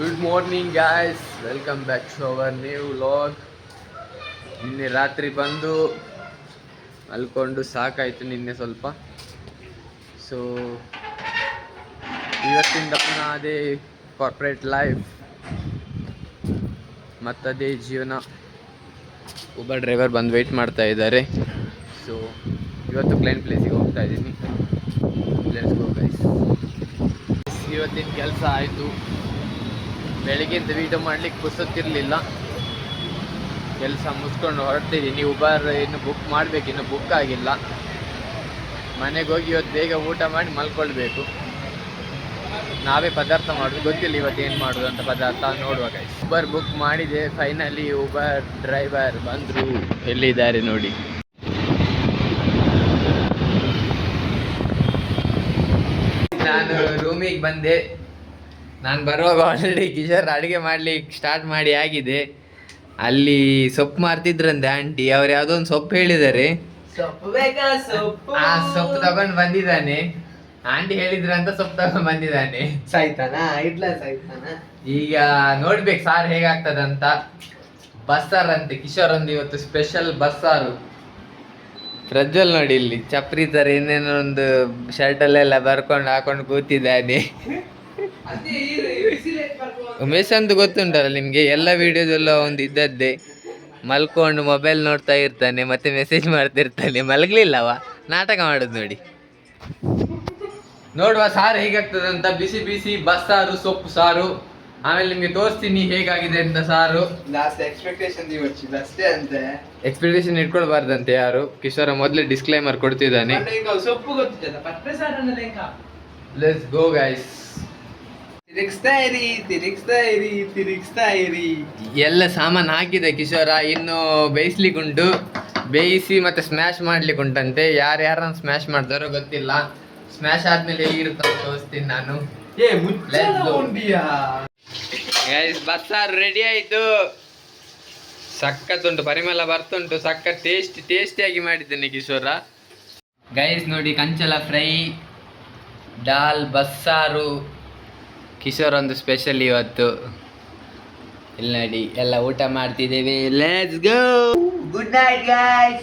Good morning guys, welcome back to our new vlog. ನಿನ್ನೆ ರಾತ್ರಿ ಬಂದು ಮಲ್ಕೊಂಡು ಸಾಕಾಯಿತು ನಿನ್ನೆ ಸ್ವಲ್ಪ. ಸೊ ಇವತ್ತಿಂದ ಪುನಃ ಅದೇ ಕಾರ್ಪೊರೇಟ್ ಲೈಫ್ ಮತ್ತದೇ ಜೀವನ. ಒಬ್ಬ ಡ್ರೈವರ್ ಬಂದು ವೆಯ್ಟ್ ಮಾಡ್ತಾ ಇದ್ದಾರೆ. ಸೊ ಇವತ್ತು ಕ್ಲೈಂಟ್ ಪ್ಲೇಸಿಗೆ ಹೋಗ್ತಾ ಇದ್ದೀನಿ. Let's go guys. ಇವತ್ತಿನ ಕೆಲಸ ಆಯಿತು. ಬೆಳಗ್ಗೆಯಿಂದ ವೀಡಿಯೋ ಮಾಡಲಿಕ್ಕೆ ಪುರ್ಸೊತ್ತಿರಲಿಲ್ಲ. ಕೆಲಸ ಮುಗಿಸ್ಕೊಂಡು ಹೊರಡ್ತಿದ್ದೀನಿ. ಉಬರ್ ಇನ್ನು ಬುಕ್ ಮಾಡಬೇಕು, ಇನ್ನು ಬುಕ್ ಆಗಿಲ್ಲ. ಮನೆಗೆ ಹೋಗಿ ಇವತ್ತು ಬೇಗ ಊಟ ಮಾಡಿ ಮಲ್ಕೊಳ್ಬೇಕು. ನಾವೇ ಪದಾರ್ಥ ಮಾಡೋದು, ಗೊತ್ತಿಲ್ಲ ಇವತ್ತು ಏನು ಮಾಡೋದು ಅಂತ ಪದಾರ್ಥ ನೋಡುವಾಗ. ಉಬರ್ ಬುಕ್ ಮಾಡಿದೆ. ಫೈನಲಿ ಉಬರ್ ಡ್ರೈವರ್ ಬಂದರು. ಎಲ್ಲಿದ್ದಾರೆ ನೋಡಿ. ನಾನು ರೂಮಿಗೆ ಬಂದೆ. ನಾನು ಬರುವಾಗ ಆಲ್ರೆಡಿ ಕಿಶೋರ್ ಅಡುಗೆ ಮಾಡ್ಲಿಕ್ಕೆ ಸ್ಟಾರ್ಟ್ ಮಾಡಿ ಆಗಿದೆ. ಅಲ್ಲಿ ಸೊಪ್ಪು ಮಾರ್ತಿದ್ರಂತೆ ಆಂಟಿ. ಅವ್ರು ಯಾವುದೋ ಒಂದು ಸೊಪ್ಪು ಹೇಳಿದ್ದಾರೆ. ಆ ಸೊಪ್ಪು ತಗೊಂಡು ಬಂದಿದ್ದಾನೆ. ಆಂಟಿ ಹೇಳಿದ್ರಂತ ಸೊಪ್ಪು ತಗೊಂಡು ಬಂದಿದ್ದಾನೆ. ಈಗ ನೋಡ್ಬೇಕು ಸಾರು ಹೇಗಾಗ್ತದಂತ. ಬಸ್ಸಾರು ಅಂತೆ ಕಿಶೋರ್ ಒಂದು ಇವತ್ತು ಸ್ಪೆಷಲ್ ಬಸ್ಸಾರು. ಪ್ರಜ್ವಲ್ ನೋಡಿ ಇಲ್ಲಿ ಚಪ್ರಿ ತರ ಏನೇನೋ ಒಂದು ಶರ್ಟಲ್ಲೆಲ್ಲ ಬರ್ಕೊಂಡು ಹಾಕೊಂಡು ಕೂತಿದ್ದಾನೆ. ಉಮೇಶ್ ಅಂತ ಗೊತ್ತುಂಟಲ್ಲ ನಿಮಗೆ, ಎಲ್ಲ ವಿಡಿಯೋದೆಲ್ಲ ಒಂದು ಇದ್ದದ್ದೇ. ಮಲ್ಕೊಂಡು ಮೊಬೈಲ್ ನೋಡ್ತಾ ಇರ್ತಾನೆ, ಮತ್ತೆ ಮೆಸೇಜ್ ಮಾಡ್ತಿರ್ತಾನೆ. ಮಲಗಲಿಲ್ಲವ, ನಾಟಕ ಮಾಡೋದು ನೋಡಿ. ನೋಡುವ ಸಾರು ಹೇಗಾಗ್ತದಂತ. ಬಿಸಿ ಬಿಸಿ ಬಸ್ಸಾರು, ಸೊಪ್ಪು ಸಾರು. ಆಮೇಲೆ ನಿಮ್ಗೆ ತೋರಿಸ್ತೀನಿ ಹೇಗಾಗಿದೆ ಅಂತ ಸಾರು. ಎಕ್ಸ್ಪೆಕ್ಟೇಷನ್ ಇಟ್ಕೊಳ್ಬಾರ್ದಂತೆ ಯಾರು. ಕಿಶೋರ ಮೊದಲೇ ಡಿಸ್ಕ್ಲೈಮರ್ ಕೊಡ್ತಿದ್ದಾನೆ. Let's go guys. ಎಲ್ಲ ಸಾಮಾನು ಹಾಕಿದೆ ಕಿಶೋರ. ಇನ್ನು ಬೇಯಿಸ್ಲಿಕ್ಕುಂಟು. ಬೇಯಿಸಿ ಮತ್ತೆ ಸ್ಮ್ಯಾಶ್ ಮಾಡ್ಲಿಕ್ಕೆ ಉಂಟಂತೆ. ಯಾರ್ಯಾರನ್ನ ಸ್ಮ್ಯಾಶ್ ಮಾಡ್ತಾರೋ ಗೊತ್ತಿಲ್ಲ. ಸ್ಮ್ಯಾಶ್ ಆದ್ಮೇಲೆ ಹೇಗಿರುತ್ತೆ ತೋರಿಸ್ತೀನಿ ನಾನು. ಗೈಸ್ ಬಸ್ಸಾರು ರೆಡಿ ಆಯಿತು. ಸಖತ್ತುಂಟು, ಪರಿಮಳ ಬರ್ತುಂಟು. ಸಖತ್ ಟೇಸ್ಟಿಯಾಗಿ ಮಾಡಿದ್ದೇನೆ ಕಿಶೋರ. ಗೈಸ್ ನೋಡಿ, ಕಂಚಲ ಫ್ರೈ, ದಾಲ್, ಬಸ್ಸಾರು. ಕಿಶೋರ್ ಒಂದು ಸ್ಪೆಷಲ್ ಇವತ್ತು. ಇಲ್ಲಿ ನೋಡಿ ಎಲ್ಲ ಊಟ ಮಾಡ್ತಿದ್ದೇವೆ. Let's go. Good night guys.